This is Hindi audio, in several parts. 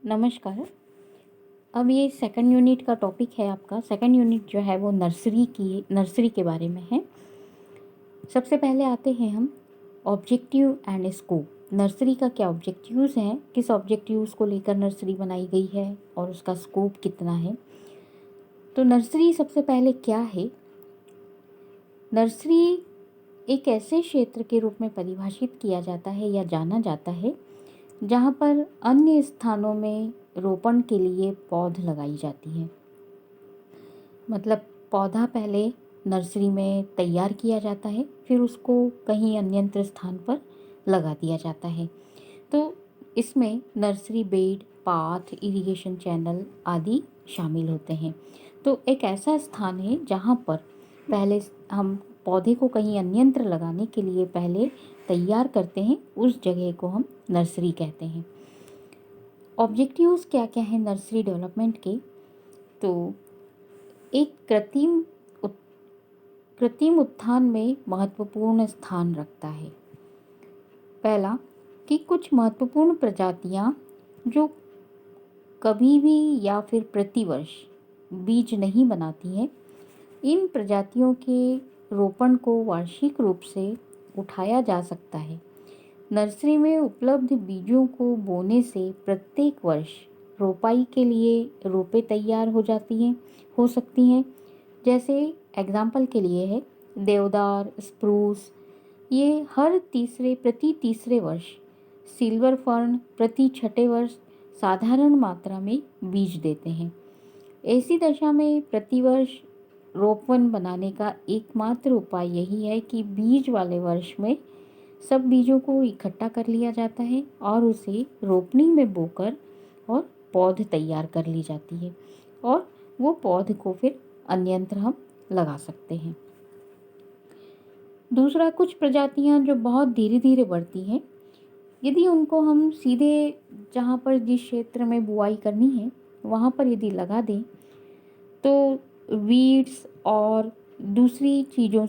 नमस्कार। अब ये सेकंड यूनिट का टॉपिक है आपका। सेकंड यूनिट जो है वो नर्सरी के बारे में है। सबसे पहले आते हैं हम ऑब्जेक्टिव एंड स्कोप। नर्सरी का क्या ऑब्जेक्टिव्स हैं, किस ऑब्जेक्टिव्स को लेकर नर्सरी बनाई गई है और उसका स्कोप कितना है। तो नर्सरी सबसे पहले क्या है? नर्सरी एक ऐसे क्षेत्र के रूप में परिभाषित किया जाता है या जाना जाता है जहाँ पर अन्य स्थानों में रोपण के लिए पौध लगाई जाती है। मतलब पौधा पहले नर्सरी में तैयार किया जाता है, फिर उसको कहीं अन्यत्र स्थान पर लगा दिया जाता है। तो इसमें nursery bed, path, irrigation channel आदि शामिल होते हैं। तो एक ऐसा स्थान है जहाँ पर पहले हम पौधे को कहीं अन्यत्र लगाने के लिए पहले तैयार करते हैं, उस जगह को हम नर्सरी कहते हैं। ऑब्जेक्टिव्स क्या क्या हैं नर्सरी डेवलपमेंट के? तो एक कृत्रिम उत्थान में महत्वपूर्ण स्थान रखता है। पहला कि कुछ महत्वपूर्ण प्रजातियां जो कभी भी या फिर प्रतिवर्ष बीज नहीं बनाती हैं, इन प्रजातियों के रोपण को वार्षिक रूप से उठाया जा सकता है। नर्सरी में उपलब्ध बीजों को बोने से प्रत्येक वर्ष रोपाई के लिए रोपे तैयार हो सकती हैं। जैसे एग्जाम्पल के लिए है देवदार, स्प्रूस, ये हर प्रति तीसरे वर्ष, सिल्वर फर्न प्रति छठे वर्ष साधारण मात्रा में बीज देते हैं। ऐसी दशा में प्रतिवर्ष रोपवन बनाने का एकमात्र उपाय यही है कि बीज वाले वर्ष में सब बीजों को इकट्ठा कर लिया जाता है और उसे रोपनी में बोकर और पौध तैयार कर ली जाती है और वो पौध को फिर अन्यत्र हम लगा सकते हैं। दूसरा, कुछ प्रजातियां जो बहुत धीरे धीरे बढ़ती हैं, यदि उनको हम सीधे जहाँ पर जिस क्षेत्र में बुआई करनी है वहाँ पर यदि लगा दें तो वीड्स और दूसरी चीज़ों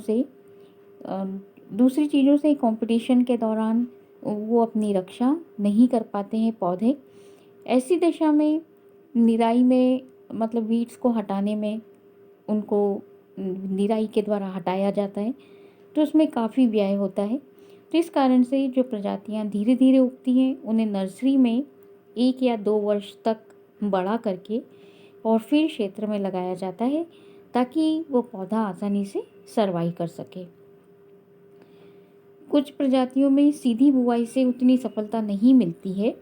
से कंपटीशन के दौरान वो अपनी रक्षा नहीं कर पाते हैं पौधे। ऐसी दशा में निराई में, मतलब वीड्स को हटाने में, उनको निराई के द्वारा हटाया जाता है, तो उसमें काफ़ी व्यय होता है। तो इस कारण से जो प्रजातियां धीरे धीरे उगती हैं उन्हें नर्सरी में 1 या 2 वर्ष तक बड़ा करके और फिर क्षेत्र में लगाया जाता है ताकि वो पौधा आसानी से सर्वाइव कर सके। कुछ प्रजातियों में सीधी बुआई से उतनी सफलता नहीं मिलती है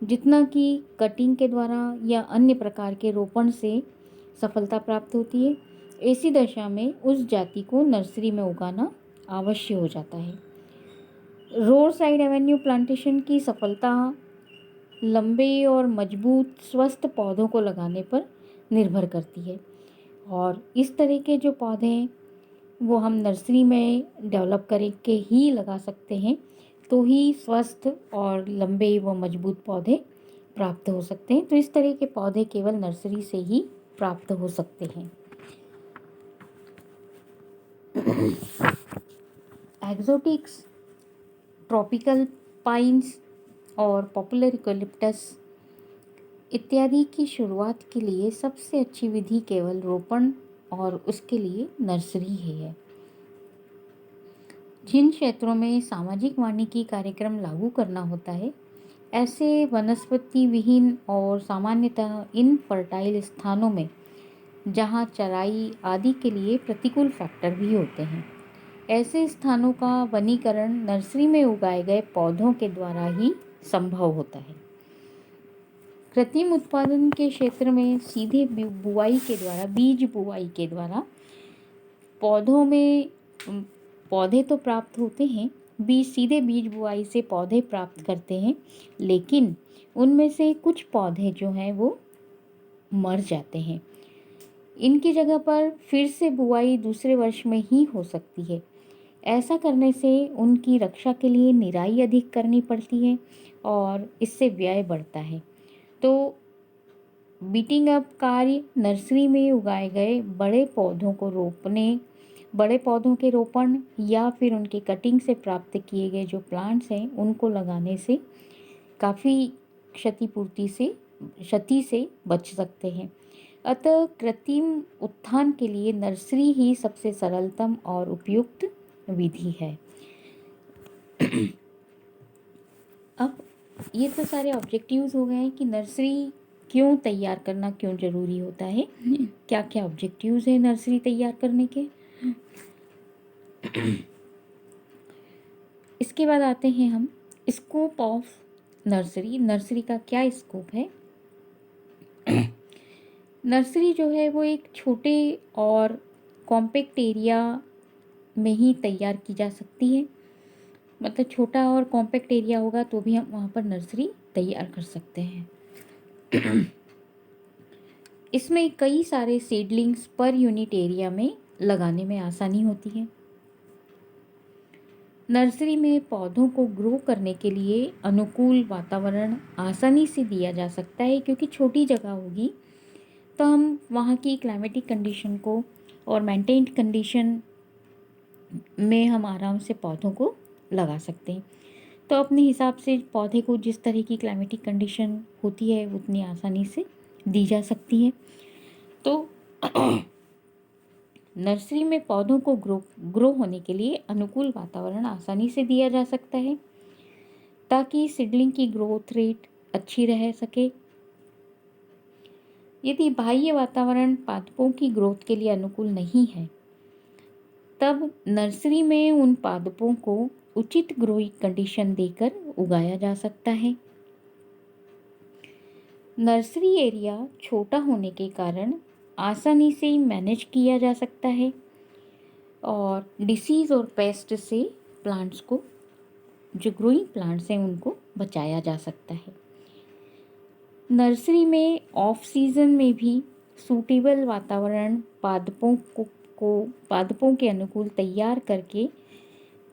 जितना कि कटिंग के द्वारा या अन्य प्रकार के रोपण से सफलता प्राप्त होती है। ऐसी दशा में उस जाति को नर्सरी में उगाना आवश्यक हो जाता है। रोड साइड एवेन्यू प्लांटेशन की सफलता लंबे और मजबूत स्वस्थ पौधों को लगाने पर निर्भर करती है और इस तरह के जो पौधे हैं वो हम नर्सरी में डेवलप करके ही लगा सकते हैं, तो ही स्वस्थ और लंबे व मजबूत पौधे प्राप्त हो सकते हैं। तो इस तरह के पौधे केवल नर्सरी से ही प्राप्त हो सकते हैं। एक्सोटिक्स, ट्रॉपिकल पाइन्स और पॉपुलर यूकेलिप्टस इत्यादि की शुरुआत के लिए सबसे अच्छी विधि केवल रोपण और उसके लिए नर्सरी ही है। जिन क्षेत्रों में सामाजिक वानिकी कार्यक्रम लागू करना होता है, ऐसे वनस्पति विहीन और सामान्यतः इनफर्टाइल स्थानों में जहाँ चराई आदि के लिए प्रतिकूल फैक्टर भी होते हैं, ऐसे स्थानों का वनीकरण नर्सरी में उगाए गए पौधों के द्वारा ही संभव होता है। कृत्रिम उत्पादन के क्षेत्र में सीधे बीज बुआई के द्वारा पौधे तो प्राप्त होते हैं, सीधे बीज बुआई से पौधे प्राप्त करते हैं, लेकिन उनमें से कुछ पौधे जो हैं वो मर जाते हैं। इनकी जगह पर फिर से बुआई दूसरे वर्ष में ही हो सकती है। ऐसा करने से उनकी रक्षा के लिए निराई अधिक करनी पड़ती है और इससे व्यय बढ़ता है। तो बीटिंग अप कार्य नर्सरी में उगाए गए बड़े पौधों के रोपण या फिर उनके कटिंग से प्राप्त किए गए जो प्लांट्स हैं उनको लगाने से काफ़ी क्षतिपूर्ति से क्षति से बच सकते हैं। अतः कृत्रिम उत्थान के लिए नर्सरी ही सबसे सरलतम और उपयुक्त विधि है। अब ये तो सारे ऑब्जेक्टिव्स हो गए हैं कि नर्सरी क्यों तैयार करना क्यों ज़रूरी होता है, क्या क्या ऑब्जेक्टिव्स हैं नर्सरी तैयार करने के। इसके बाद आते हैं हम स्कोप ऑफ नर्सरी। नर्सरी का क्या स्कोप है। नर्सरी जो है वो एक छोटे और कॉम्पैक्ट एरिया में ही तैयार की जा सकती है। मतलब छोटा और कॉम्पैक्ट एरिया होगा तो भी हम वहाँ पर नर्सरी तैयार कर सकते हैं। इसमें कई सारे सीडलिंग्स पर यूनिट एरिया में लगाने में आसानी होती है। नर्सरी में पौधों को ग्रो करने के लिए अनुकूल वातावरण आसानी से दिया जा सकता है, क्योंकि छोटी जगह होगी तो हम वहाँ की क्लाइमेटिक कंडीशन को और मेंटेन्ड कंडीशन में हम आराम से पौधों को लगा सकते हैं। तो अपने हिसाब से पौधे को जिस तरह की क्लाइमेटिक कंडीशन होती है उतनी आसानी से दी जा सकती है। तो नर्सरी में पौधों को ग्रो होने के लिए अनुकूल वातावरण आसानी से दिया जा सकता है, ताकि सीडलिंग की ग्रोथ रेट अच्छी रह सके। यदि बाह्य वातावरण पादपों की ग्रोथ के लिए अनुकूल नहीं है, तब नर्सरी में उन पादपों को उचित ग्रोइंग कंडीशन देकर उगाया जा सकता है। नर्सरी एरिया छोटा होने के कारण आसानी से मैनेज किया जा सकता है और डिसीज़ और पेस्ट से प्लांट्स को, जो ग्रोइंग प्लांट्स हैं, उनको बचाया जा सकता है। नर्सरी में ऑफ सीज़न में भी सूटेबल वातावरण पादपों के अनुकूल तैयार करके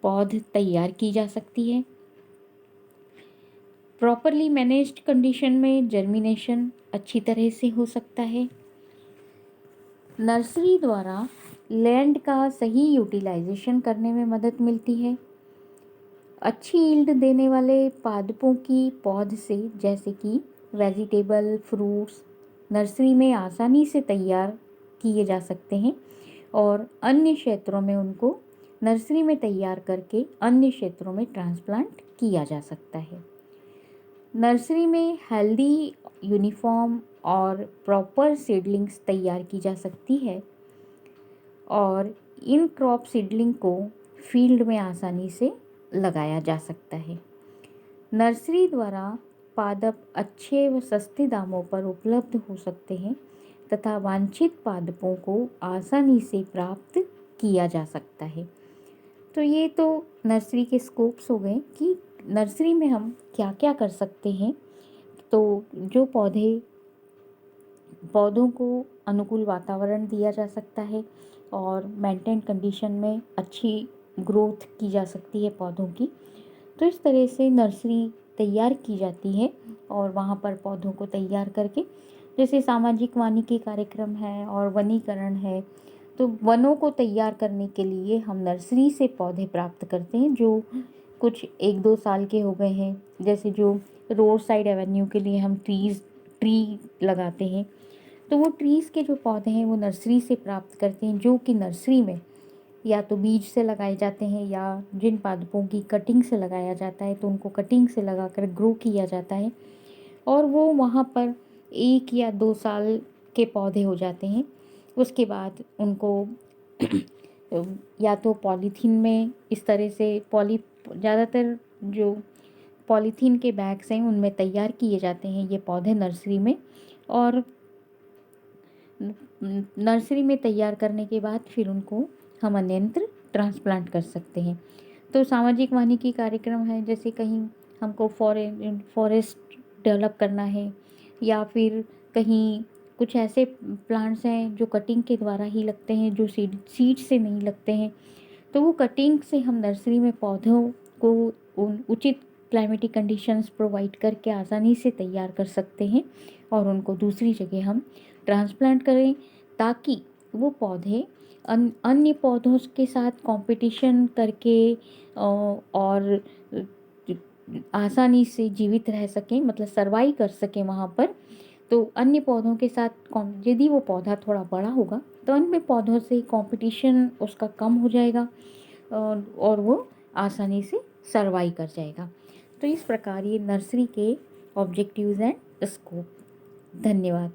पौध तैयार की जा सकती है। प्रॉपरली मैनेज्ड कंडीशन में जर्मिनेशन अच्छी तरह से हो सकता है। नर्सरी द्वारा लैंड का सही यूटिलाइजेशन करने में मदद मिलती है। अच्छी यील्ड देने वाले पादपों की पौध से, जैसे कि वेजिटेबल, फ्रूट्स, नर्सरी में आसानी से तैयार किए जा सकते हैं और अन्य क्षेत्रों में उनको नर्सरी में तैयार करके अन्य क्षेत्रों में ट्रांसप्लांट किया जा सकता है। नर्सरी में हेल्दी, यूनिफॉर्म और प्रॉपर सीडलिंग्स तैयार की जा सकती है और इन क्रॉप सीडलिंग को फील्ड में आसानी से लगाया जा सकता है। नर्सरी द्वारा पादप अच्छे व सस्ते दामों पर उपलब्ध हो सकते हैं तथा वांछित पादपों को आसानी से प्राप्त किया जा सकता है। तो ये तो नर्सरी के स्कोप्स हो गए कि नर्सरी में हम क्या क्या कर सकते हैं। तो जो पौधों को अनुकूल वातावरण दिया जा सकता है और मेंटेन कंडीशन में अच्छी ग्रोथ की जा सकती है पौधों की। तो इस तरह से नर्सरी तैयार की जाती है और वहाँ पर पौधों को तैयार करके, जैसे सामाजिक वानिकी कार्यक्रम है और वनीकरण है, तो वनों को तैयार करने के लिए हम नर्सरी से पौधे प्राप्त करते हैं जो कुछ 1-2 साल के हो गए हैं। जैसे जो रोड साइड एवेन्यू के लिए हम ट्री लगाते हैं, तो वो ट्रीज़ के जो पौधे हैं वो नर्सरी से प्राप्त करते हैं, जो कि नर्सरी में या तो बीज से लगाए जाते हैं या जिन पादपों की कटिंग से लगाया जाता है तो उनको कटिंग से लगाकर ग्रो किया जाता है और वो वहाँ पर 1 या 2 साल के पौधे हो जाते हैं। उसके बाद उनको या तो पॉलीथीन में इस तरह से ज़्यादातर जो पॉलीथीन के बैग्स हैं उनमें तैयार किए जाते हैं ये पौधे नर्सरी में, और नर्सरी में तैयार करने के बाद फिर उनको हम अन्यत्र ट्रांसप्लांट कर सकते हैं। तो सामाजिक वानिकी कार्यक्रम है, जैसे कहीं हमको फॉरेस्ट डेवलप करना है या फिर कहीं कुछ ऐसे प्लांट्स हैं जो कटिंग के द्वारा ही लगते हैं, जो सीड से नहीं लगते हैं, तो वो कटिंग से हम नर्सरी में पौधों को उचित क्लाइमेटिक कंडीशंस प्रोवाइड करके आसानी से तैयार कर सकते हैं और उनको दूसरी जगह हम ट्रांसप्लांट करें, ताकि वो पौधे अन्य पौधों के साथ कंपटीशन करके और आसानी से जीवित रह सकें, मतलब सर्वाइव कर सकें वहाँ पर। तो अन्य पौधों के साथ यदि वो पौधा थोड़ा बड़ा होगा तो अन्य पौधों से कंपटीशन उसका कम हो जाएगा और वो आसानी से सर्वाइव कर जाएगा। तो इस प्रकार ये नर्सरी के ऑब्जेक्टिव्स एंड स्कोप। धन्यवाद।